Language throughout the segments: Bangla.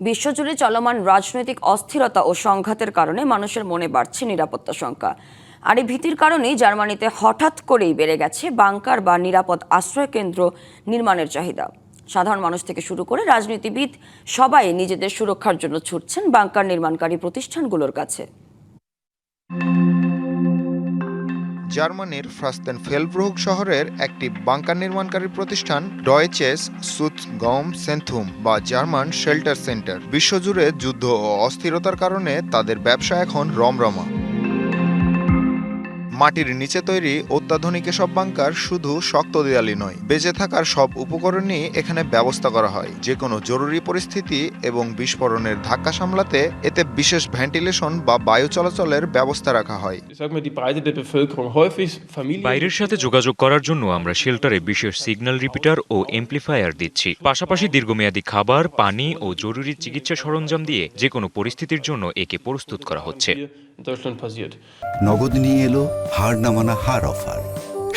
বিশ্বজুড়ে চলমান রাজনৈতিক অস্থিরতা ও সংঘাতের কারণে মানুষের মনে বাড়ছে নিরাপত্তা শঙ্কা। আর এই ভীতির কারণেই জার্মানিতে হঠাৎ করেই বেড়ে গেছে বাংকার বা নিরাপদ আশ্রয় কেন্দ্র নির্মাণের চাহিদা। সাধারণ মানুষ থেকে শুরু করে রাজনীতিবিদ সবাই নিজেদের সুরক্ষার জন্য ছুটছেন বাংকার নির্মাণকারী প্রতিষ্ঠানগুলোর কাছে। জার্মানির ফ্রাস্তেনফেলব্রুক শহরের একটি বাংকার নির্মাণকারী প্রতিষ্ঠান ডয়েচেস সুৎসগমসেন্থুম বা জার্মান শেল্টার সেন্টার বিশ্বজুড়ে যুদ্ধ ও অস্থিরতার কারণে তাদের ব্যবসা এখন রমরমা। মাটির নিচে তৈরি অত্যাধুনিক এসব বাংকার শুধু শক্ত দেয়ালই নয়, বেঁচে থাকার সব উপকরণই এখানে ব্যবস্থা করা হয়। যে কোনো জরুরি পরিস্থিতি এবং বিস্ফোরণের ধাক্কা সামলাতে এতে বিশেষ ভেন্টিলেশন বা বায়ু চলাচলের ব্যবস্থা রাখা হয়। বাইরের সাথে যোগাযোগ করার জন্য আমরা শেল্টারে বিশেষ সিগন্যাল রিপিটার ও এমপ্লিফায়ার দিচ্ছি। পাশাপাশি দীর্ঘমেয়াদী খাবার, পানি ও জরুরি চিকিৎসা সরঞ্জাম দিয়ে যে কোনো পরিস্থিতির জন্য একে প্রস্তুত করা হচ্ছে। নগদ নিয়ে এলো হার না মানা হার অফার।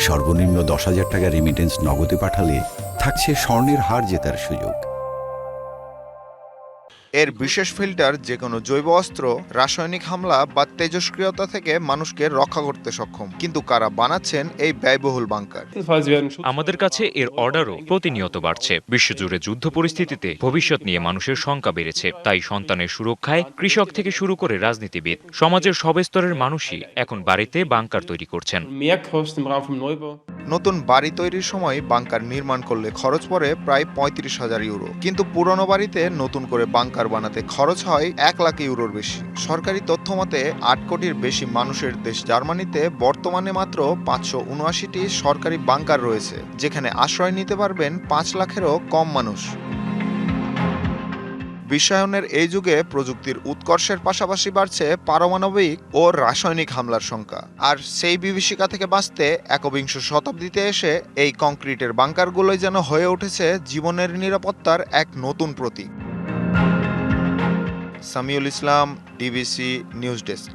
সর্বনিম্ন 10,000 টাকা রেমিটেন্স নগদে পাঠালে থাকছে স্বর্ণের হার জেতার সুযোগ। এর বিশেষ ফিল্টার যে কোনো জৈব অস্ত্র, রাসায়নিক হামলা বা তেজস্ক্রিয়তা থেকে মানুষকে রক্ষা করতে সক্ষম। কিন্তু কারা বানাচ্ছেন এই ব্যয়বহুল বাংকার? আমাদের কাছে এর অর্ডারও প্রতিনিয়ত বাড়ছে। বিশ্বজুড়ে যুদ্ধ পরিস্থিতিতে ভবিষ্যৎ নিয়ে মানুষের শঙ্কা বেড়েছে। তাই সন্তানের সুরক্ষায় কৃষক থেকে শুরু করে রাজনীতিবিদ, সমাজের সব স্তরের মানুষই এখন বাড়িতে বাংকার তৈরি করছেন। নতুন বাড়ি তৈরির সময় বাংকার নির্মাণ করলে খরচ পড়ে প্রায় 35,000 ইউরো। কিন্তু পুরনো বাড়িতে নতুন করে বাংকার বানাতে খরচ হয় 1 লাখ ইউরোর বেশি। সরকারি তথ্য মতে 8 কোটির বেশি মানুষের দেশ জার্মানিতে বর্তমানে মাত্র 579টি সরকারি বাংকার রয়েছে, যেখানে আশ্রয় নিতে পারবেন 5 লাখেরও কম মানুষ। বিশ্বায়নের এই যুগে প্রযুক্তির উৎকর্ষের পাশাপাশি বাড়ছে পারমাণবিক ও রাসায়নিক হামলার শঙ্কা। আর সেই বিভীষিকা থেকে বাঁচতে একবিংশ শতাব্দীতে এসে এই কংক্রিটের বাংকারগুলোই যেন হয়ে উঠেছে জীবনের নিরাপত্তার এক নতুন প্রতীক। সামিউল ইসলাম, ডিবিসি নিউজ ডেস্ক।